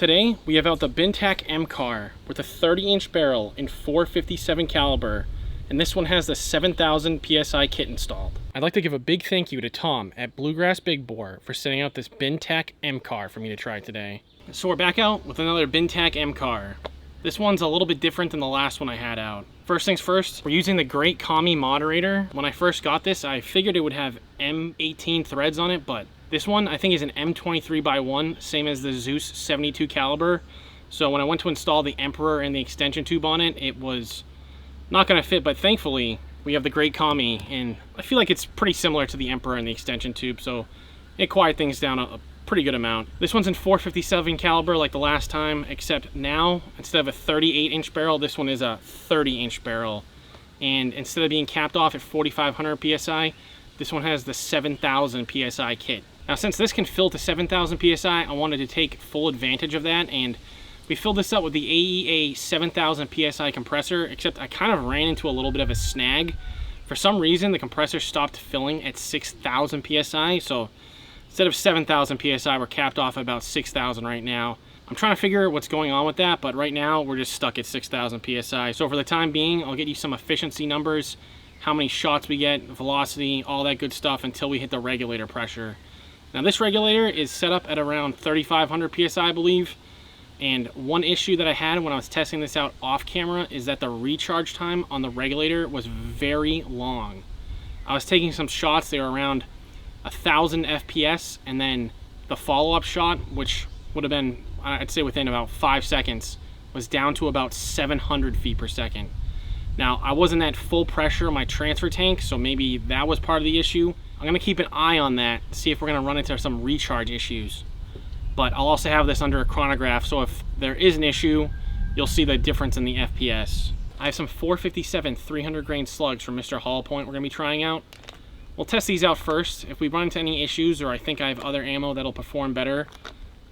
Today we have out the Bintac MCAR with a 30-inch barrel in .457 caliber, and this one has the 7,000 PSI kit installed. I'd like to give a big thank you to Tom at Bluegrass Big Bore for setting out this Bintac MCAR for me to try today. So we're back out with another Bintac MCAR. This one's a little bit different than the last one I had out. First things first, we're using the Great Kami moderator. When I first got this, I figured it would have M18 threads on it, but this one I think is an M23x1, same as the Zeus 72 caliber. So when I went to install the Emperor and the extension tube on it, it was not gonna fit, but thankfully we have the Great Kami, and I feel like it's pretty similar to the Emperor and the extension tube, so it quieted things down a pretty good amount. This one's in .457 caliber like the last time, except now instead of a 38-inch barrel, this one is a 30-inch barrel. And instead of being capped off at 4,500 PSI, this one has the 7,000 PSI kit. Now since this can fill to 7,000 PSI, I wanted to take full advantage of that, and we filled this up with the AEA 7,000 PSI compressor, except I kind of ran into a little bit of a snag. For some reason, the compressor stopped filling at 6,000 PSI, so instead of 7,000 PSI, we're capped off at about 6,000 right now. I'm trying to figure what's going on with that, but right now we're just stuck at 6,000 PSI. So for the time being, I'll get you some efficiency numbers, how many shots we get, velocity, all that good stuff until we hit the regulator pressure. Now this regulator is set up at around 3,500 PSI, I believe. And one issue that I had when I was testing this out off camera is that the recharge time on the regulator was very long. I was taking some shots, they were around 1,000 FPS, and then the follow-up shot, which would have been, I'd say within about 5 seconds, was down to about 700 feet per second. Now, I wasn't at full pressure in my transfer tank, so maybe that was part of the issue. I'm gonna keep an eye on that, see if we're gonna run into some recharge issues. But I'll also have this under a chronograph, so if there is an issue, you'll see the difference in the FPS. I have some .457 300 grain slugs from Mr. Hollow Point we're gonna be trying out. We'll test these out first. If we run into any issues, or I think I have other ammo that'll perform better,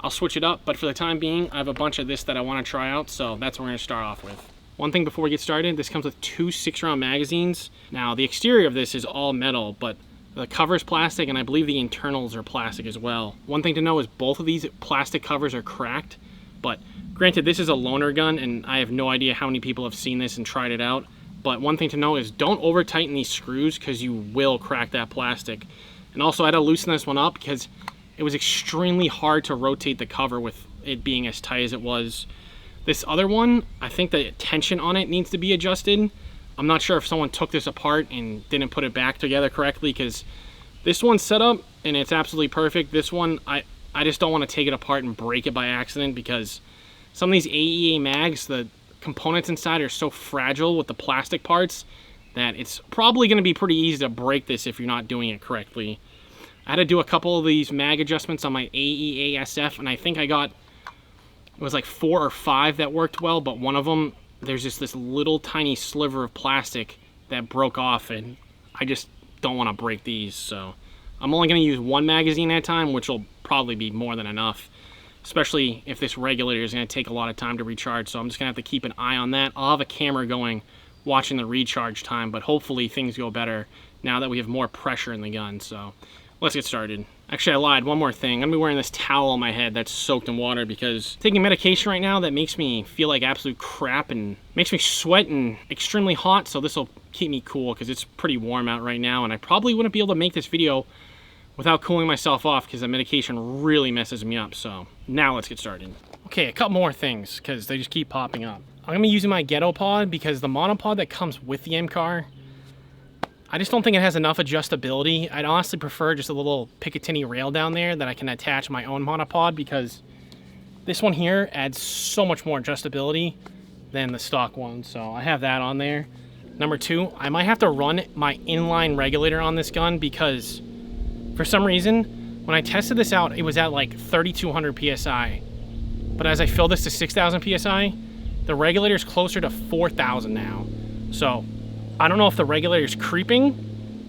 I'll switch it up. But for the time being, I have a bunch of this that I wanna try out, so that's what we're gonna start off with. One thing before we get started, this comes with 2 6-round magazines. Now, the exterior of this is all metal, but the cover is plastic, and I believe the internals are plastic as well. One thing to know is both of these plastic covers are cracked, but granted, this is a loaner gun, and I have no idea how many people have seen this and tried it out. But one thing to know is don't over tighten these screws, because you will crack that plastic. And also I had to loosen this one up because it was extremely hard to rotate the cover with it being as tight as it was. This other one, I think the tension on it needs to be adjusted. I'm not sure if someone took this apart and didn't put it back together correctly, because this one's set up and it's absolutely perfect. This one, I just don't want to take it apart and break it by accident, because some of these AEA mags, the components inside are so fragile with the plastic parts that it's probably going to be pretty easy to break this if you're not doing it correctly. I had to do a couple of these mag adjustments on my AEA SF, and I think I got, it was like 4 or 5 that worked well, but one of them, there's just this little tiny sliver of plastic that broke off, and I just don't want to break these. So I'm only going to use 1 magazine at a time, which will probably be more than enough, especially if this regulator is going to take a lot of time to recharge. So I'm just going to have to keep an eye on that. I'll have a camera going, watching the recharge time, but hopefully things go better now that we have more pressure in the gun. So let's get started. Actually, I lied, one more thing. I'm gonna be wearing this towel on my head that's soaked in water, because taking medication right now that makes me feel like absolute crap and makes me sweat and extremely hot, so this will keep me cool because it's pretty warm out right now, and I probably wouldn't be able to make this video without cooling myself off, because the medication really messes me up. So now let's get started. Okay, a couple more things because they just keep popping up. I'm gonna be using my ghetto pod, because the monopod that comes with the MCAR, I just don't think it has enough adjustability. I'd honestly prefer just a little Picatinny rail down there that I can attach my own monopod, because this one here adds so much more adjustability than the stock one. So I have that on there. Number 2, I might have to run my inline regulator on this gun, because for some reason, when I tested this out, it was at like 3,200 PSI. But as I fill this to 6,000 PSI, the regulator is closer to 4,000 now. So I don't know if the regulator is creeping,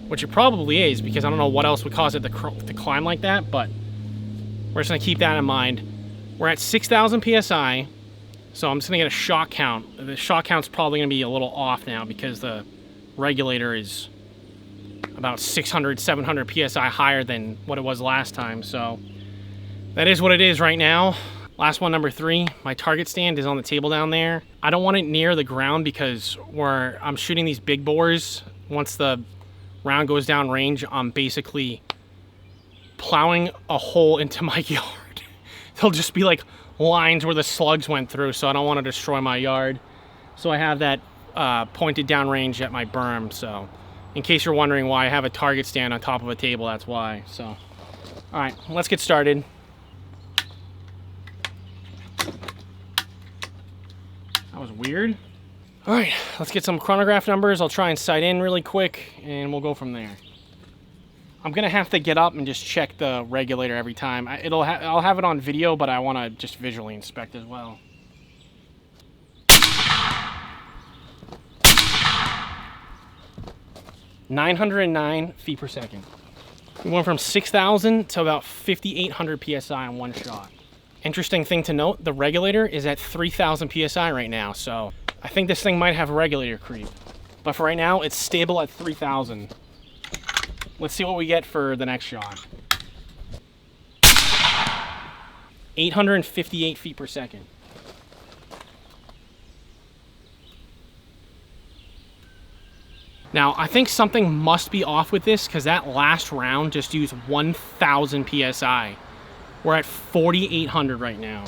which it probably is, because I don't know what else would cause it to climb like that, but we're just gonna keep that in mind. We're at 6,000 PSI, so I'm just gonna get a shot count. The shot count's probably gonna be a little off now, because the regulator is about 600, 700 PSI higher than what it was last time, so that is what it is right now. Last one, number 3, my target stand is on the table down there. I don't want it near the ground because where I'm shooting these big bores, once the round goes down range, I'm basically plowing a hole into my yard. There'll just be like lines where the slugs went through, so I don't want to destroy my yard. So I have that pointed down range at my berm. So in case you're wondering why I have a target stand on top of a table, that's why. So, all right, let's get started. That was weird. All right, let's get some chronograph numbers. I'll try and sight in really quick and we'll go from there. I'm gonna have to get up and just check the regulator every time. I'll have it on video, but I wanna just visually inspect as well. .909 feet per second. We went from 6,000 to about 5,800 PSI on one shot. Interesting thing to note, the regulator is at 3,000 PSI right now, so I think this thing might have a regulator creep. But for right now, it's stable at 3,000. Let's see what we get for the next shot. 858 feet per second. Now, I think something must be off with this because that last round just used 1,000 PSI. We're at 4,800 right now.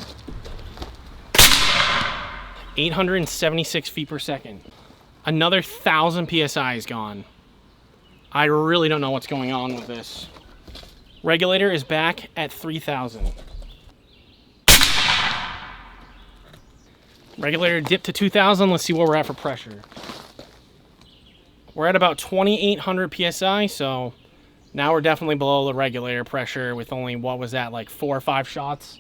876 feet per second. Another 1,000 PSI is gone. I really don't know what's going on with this. Regulator is back at 3,000. Regulator dipped to 2,000. Let's see where we're at for pressure. We're at about 2,800 PSI, so now we're definitely below the regulator pressure with only, what was that, like 4 or 5 shots?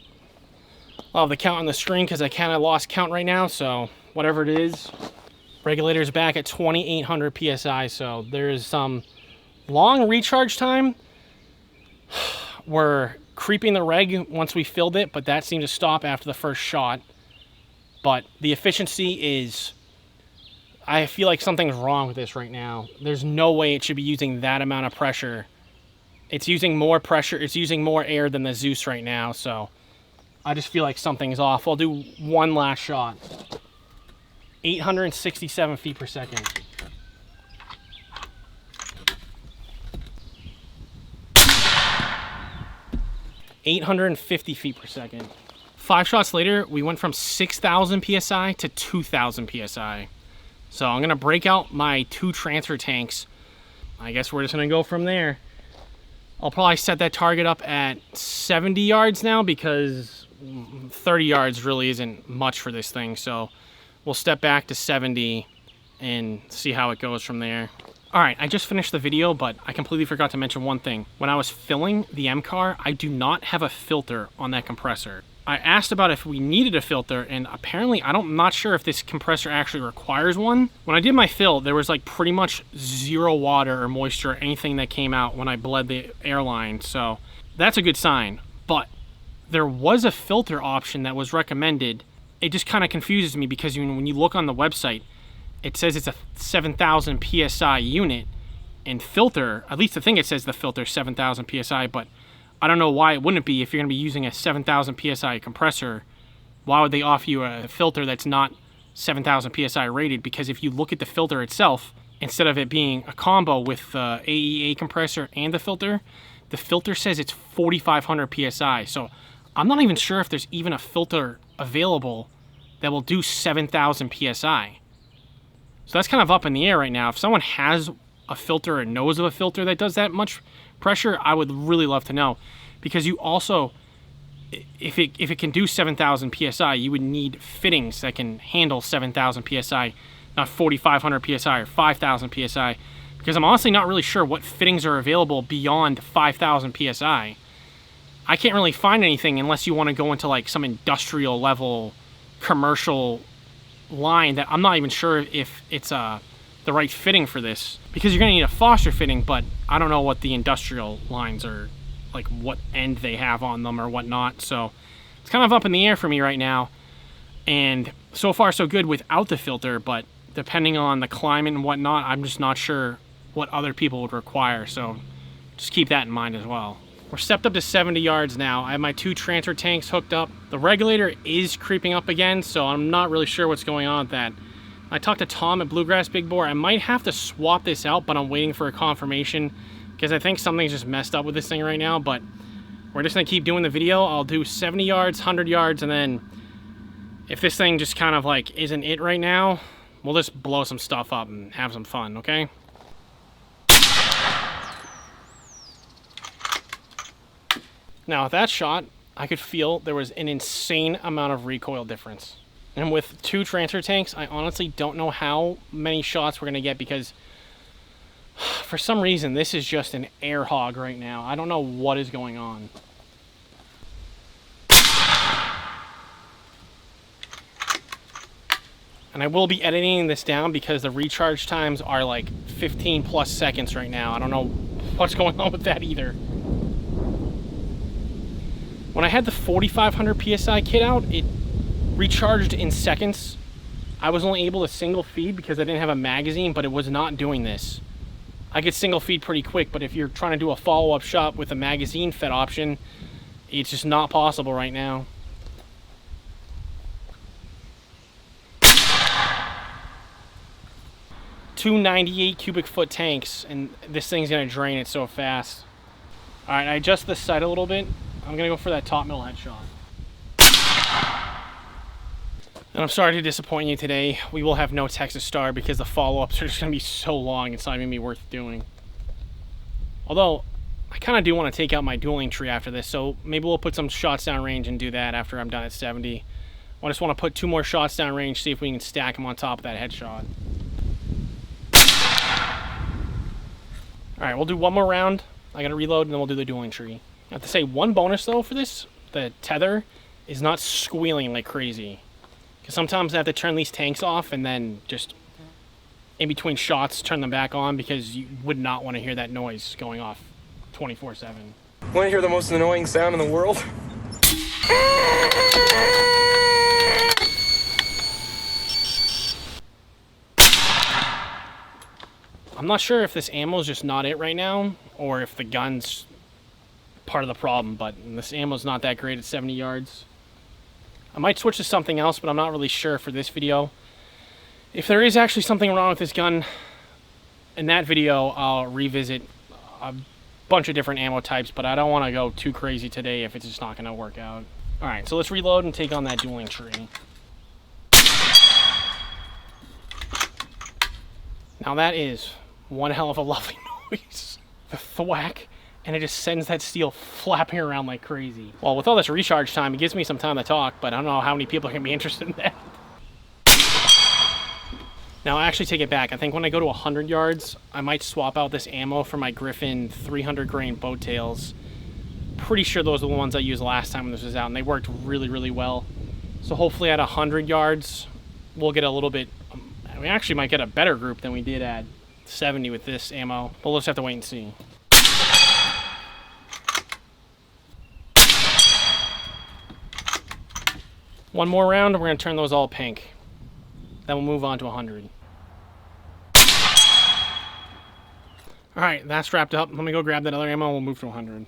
I'll have the count on the screen because I kind of lost count right now, so whatever it is. Regulator's back at 2,800 PSI, so there is some long recharge time. We're creeping the reg once we filled it, but that seemed to stop after the first shot. But the efficiency is... I feel like something's wrong with this right now. There's no way it should be using that amount of pressure. It's using more pressure. It's using more air than the Zeus right now, so I just feel like something's off. I'll do one last shot. 867 feet per second. .850 feet per second. 5 shots later, we went from 6,000 PSI to 2,000 PSI. So I'm gonna break out my 2 transfer tanks. I guess we're just gonna go from there. I'll probably set that target up at 70 yards now because 30 yards really isn't much for this thing. So we'll step back to 70 and see how it goes from there. All right, I just finished the video, but I completely forgot to mention one thing. When I was filling the MCAR, I do not have a filter on that compressor. I asked about if we needed a filter, and apparently I'm not sure if this compressor actually requires one. When I did my fill, there was like pretty much 0 water or moisture or anything that came out when I bled the airline, so that's a good sign. But there was a filter option that was recommended. It just kind of confuses me because when you look on the website, it says it's a 7,000 PSI unit, and filter, at least I think it says the filter 7,000 PSI, but I don't know why it wouldn't be. If you're going to be using a 7,000 PSI compressor, why would they offer you a filter that's not 7,000 PSI rated? Because if you look at the filter itself, instead of it being a combo with the AEA compressor and the filter says it's 4,500 PSI. So I'm not even sure if there's even a filter available that will do 7,000 PSI. So that's kind of up in the air right now. If someone has a filter or knows of a filter that does that much pressure, I would really love to know, because you also, if it can do 7,000 PSI, you would need fittings that can handle 7,000 PSI, not 4,500 PSI or 5,000 PSI, because I'm honestly not really sure what fittings are available beyond 5,000 PSI. I can't really find anything unless you want to go into like some industrial level commercial line that I'm not even sure if it's the right fitting for this, because you're going to need a Foster fitting, but I don't know what the industrial lines are, like what end they have on them or whatnot. So it's kind of up in the air for me right now, and so far so good without the filter, but depending on the climate and whatnot, I'm just not sure what other people would require, so just keep that in mind as well. We're stepped up to 70 yards now. I have my 2 transfer tanks hooked up. The regulator is creeping up again, so I'm not really sure what's going on with that. I talked to Tom at Bluegrass Big Bore. I might have to swap this out, but I'm waiting for a confirmation because I think something's just messed up with this thing right now, but we're just gonna keep doing the video. I'll do 70 yards, 100 yards, and then if this thing just kind of like isn't it right now, we'll just blow some stuff up and have some fun, okay? Now with that shot, I could feel there was an insane amount of recoil difference. And with 2 transfer tanks, I honestly don't know how many shots we're gonna get because for some reason, this is just an air hog right now. I don't know what is going on. And I will be editing this down because the recharge times are like 15 plus seconds right now. I don't know what's going on with that either. When I had the 4500 PSI kit out, it recharged in seconds. I was only able to single feed because I didn't have a magazine, but it was not doing this. I could single feed pretty quick, but if you're trying to do a follow-up shot with a magazine fed option, it's just not possible right now. Two 98 cubic foot tanks, and this thing's gonna drain it so fast. All right, I adjust the sight a little bit. I'm gonna go for that top middle headshot. And I'm sorry to disappoint you today. We will have no Texas Star because the follow-ups are just gonna be so long, it's not even gonna be worth doing. Although, I kind of do want to take out my dueling tree after this, so maybe we'll put some shots down range and do that after I'm done at 70. I just want to put 2 more shots down range, see if we can stack them on top of that headshot. All right, we'll do 1 more round. I gotta reload and then we'll do the dueling tree. I have to say, one bonus though for this, the tether is not squealing like crazy. Because sometimes I have to turn these tanks off and then just in between shots turn them back on because you would not want to hear that noise going off 24/7. Want to hear the most annoying sound in the world? I'm not sure if this ammo is just not it right now or if the gun's part of the problem, but this ammo's not that great at 70 yards. I might switch to something else, but I'm not really sure for this video. If there is actually something wrong with this gun, in that video I'll revisit a bunch of different ammo types, but I don't want to go too crazy today if it's just not going to work out. Alright, so let's reload and take on that dueling tree. Now that is one hell of a lovely noise. The thwack, and it just sends that steel flapping around like crazy. Well, with all this recharge time, it gives me some time to talk, but I don't know how many people are going to be interested in that. Now, I actually take it back. I think when I go to 100 yards, I might swap out this ammo for my Griffin 300 grain boat tails. Pretty sure those are the ones I used last time when this was out, and they worked really, really well. So hopefully at 100 yards, we'll get a little bit... we actually might get a better group than we did at 70 with this ammo, but we'll just have to wait and see. One more round, and we're going to turn those all pink. Then we'll move on to 100. Alright, that's wrapped up. Let me go grab that other ammo and we'll move to 100.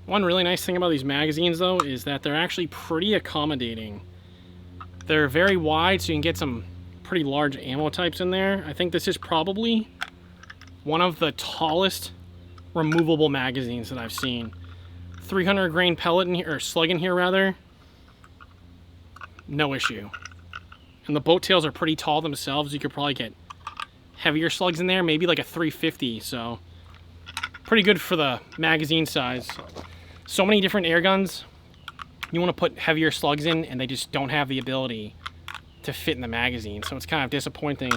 One really nice thing about these magazines, though, is that they're actually pretty accommodating. They're very wide, so you can get some pretty large ammo types in there. I think this is probably one of the tallest removable magazines that I've seen. 300 grain pellet in here, or slug in here rather. No issue. And the boat tails are pretty tall themselves. You could probably get heavier slugs in there, maybe like a 350, so pretty good for the magazine size. So many different air guns you want to put heavier slugs in, and they just don't have the ability to fit in the magazine, so it's kind of disappointing.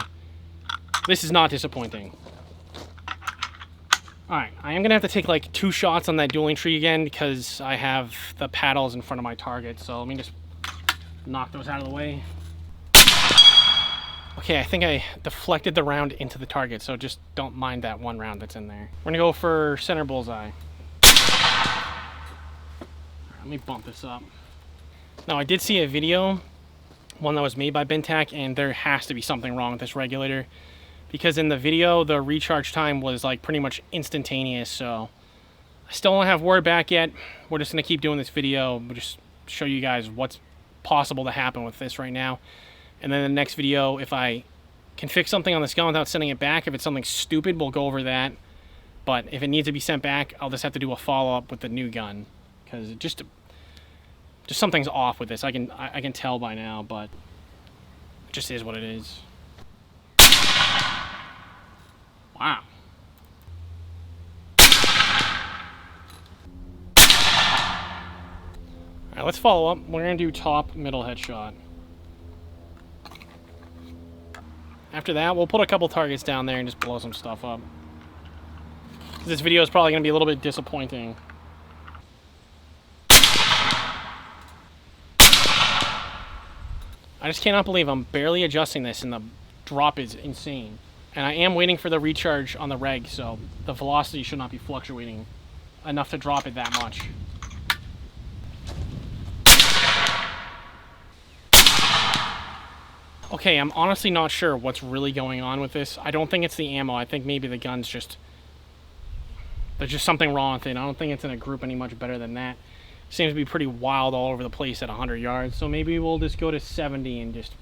This is not disappointing. Alright, I am gonna have to take like 2 shots on that dueling tree again because I have the paddles in front of my target, so let me just knock those out of the way. Okay, I think I deflected the round into the target, so just don't mind that one round that's in there. We're gonna go for center bullseye. Let me bump this up. Now, I did see a video, one that was made by Bintac, and there has to be something wrong with this regulator, because in the video, the recharge time was like pretty much instantaneous, so I still don't have word back yet. We're just going to keep doing this video. We'll just show you guys what's possible to happen with this right now. And then in the next video, if I can fix something on this gun without sending it back, if it's something stupid, we'll go over that. But if it needs to be sent back, I'll just have to do a follow-up with the new gun. Because it just something's off with this. I can tell by now, but it just is what it is. Wow. Alright, let's follow up. We're going to do top, middle headshot. After that, we'll put a couple targets down there and just blow some stuff up. This video is probably going to be a little bit disappointing. I just cannot believe I'm barely adjusting this and the drop is insane. And I am waiting for the recharge on the reg, so the velocity should not be fluctuating enough to drop it that much. Okay, I'm honestly not sure what's really going on with this. I don't think it's the ammo. I think maybe the gun's just... there's just something wrong with it. I don't think it's in a group any much better than that. Seems to be pretty wild all over the place at 100 yards. So maybe we'll just go to 70 and just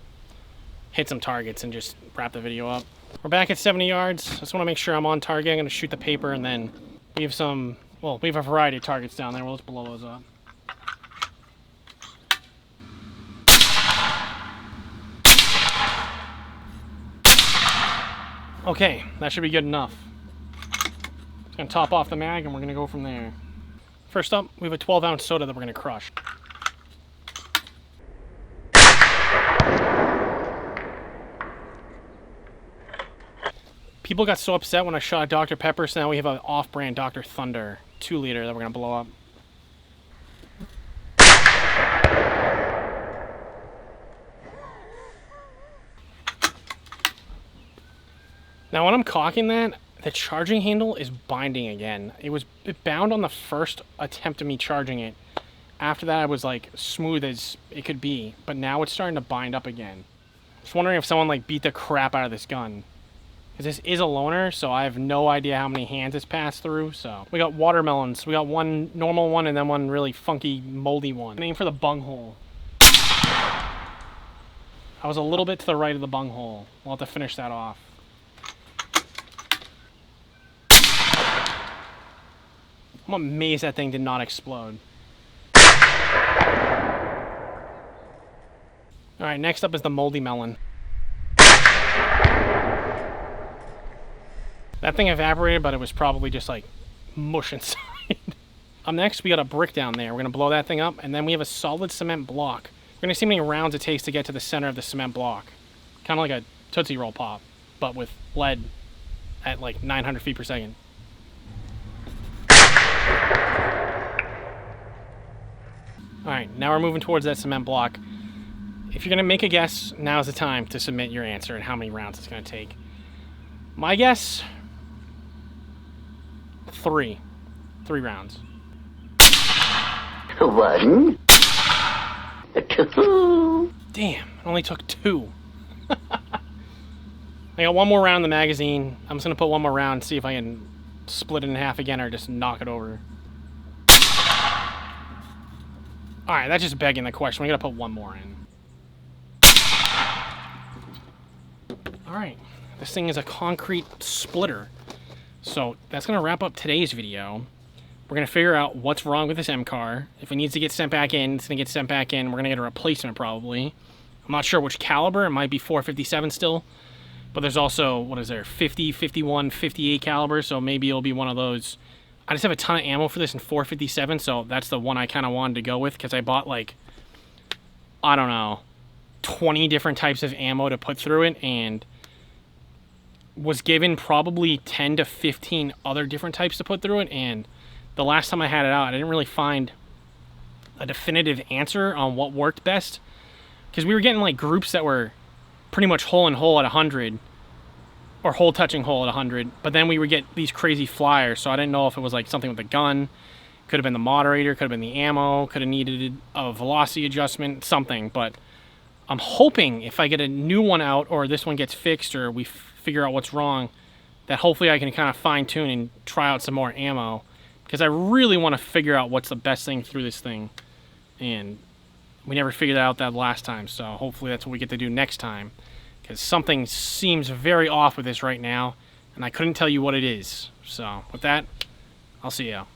hit some targets and just wrap the video up. We're back at 70 yards. I just want to make sure I'm on target. I'm going to shoot the paper and then we have some... well, we have a variety of targets down there. We'll just blow those up. Okay, that should be good enough. It's going to top off the mag and we're going to go from there. First up, we have a 12-ounce soda that we're going to crush. People got so upset when I shot Dr. Pepper, so now we have an off-brand Dr. Thunder 2-liter that we're going to blow up. Now when I'm cocking that, the charging handle is binding again. It bound on the first attempt of me charging it. After that, I was like smooth as it could be, but now it's starting to bind up again. Just wondering if someone like beat the crap out of this gun. Because this is a loaner, so I have no idea how many hands it's passed through. So we got watermelons. We got one normal one and then one really funky, moldy one. Aim for the bunghole. I was a little bit to the right of the bunghole. We'll have to finish that off. I'm amazed that thing did not explode. Alright, next up is the moldy melon. That thing evaporated, but it was probably just like mush inside. Up next, we got a brick down there. We're going to blow that thing up, and then we have a solid cement block. We're going to see how many rounds it takes to get to the center of the cement block. Kind of like a Tootsie Roll Pop, but with lead at like 900 feet per second. Alright, now we're moving towards that cement block. If you're going to make a guess, now's the time to submit your answer and how many rounds it's going to take. My guess, 3 rounds. 1, 2. Damn, it only took 2. I got one more round in the magazine. I'm just going to put one more round and see if I can split it in half again or just knock it over. Alright, that's just begging the question. We gotta put one more in. Alright, this thing is a concrete splitter. So that's gonna wrap up today's video. We're gonna figure out what's wrong with this MCAR. If it needs to get sent back in, it's gonna get sent back in. We're gonna get a replacement probably. I'm not sure which caliber. It might be 457 still. But there's also, what is there, 50, 51, 58 caliber. So maybe it'll be one of those. I just have a ton of ammo for this in 457, so that's the one I kind of wanted to go with, because I bought, like, I don't know, 20 different types of ammo to put through it, and was given probably 10 to 15 other different types to put through it, and the last time I had it out, I didn't really find a definitive answer on what worked best, because we were getting, like, groups that were pretty much hole in hole at 100, or hole touching hole at 100, but then we would get these crazy flyers, so I didn't know if it was like something with the gun, could have been the moderator, could have been the ammo, could have needed a velocity adjustment, something, but I'm hoping if I get a new one out, or this one gets fixed, or we figure out what's wrong, that hopefully I can kind of fine tune and try out some more ammo, because I really want to figure out what's the best thing through this thing, and we never figured out that last time, so hopefully that's what we get to do next time, because something seems very off with this right now, and I couldn't tell you what it is. So with that, I'll see you.